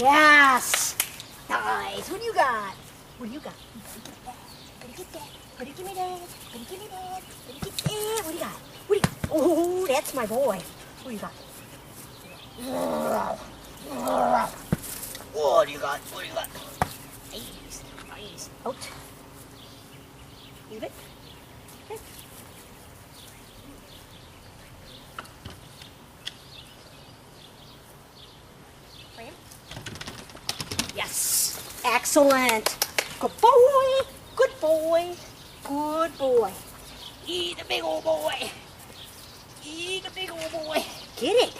Yes. Nice. What do you got? What do you got? Better get that. Better give me that. Better give me that. Better get that. What do you got? What do you got? Oh, that's my boy. What do you got? What do you got? What do you got? Nice. Nice. Out. Leave it. Okay. Frame. Yes. Excellent. Good boy. Good boy. Good boy. He's a big old boy. He's a big old boy. Get it.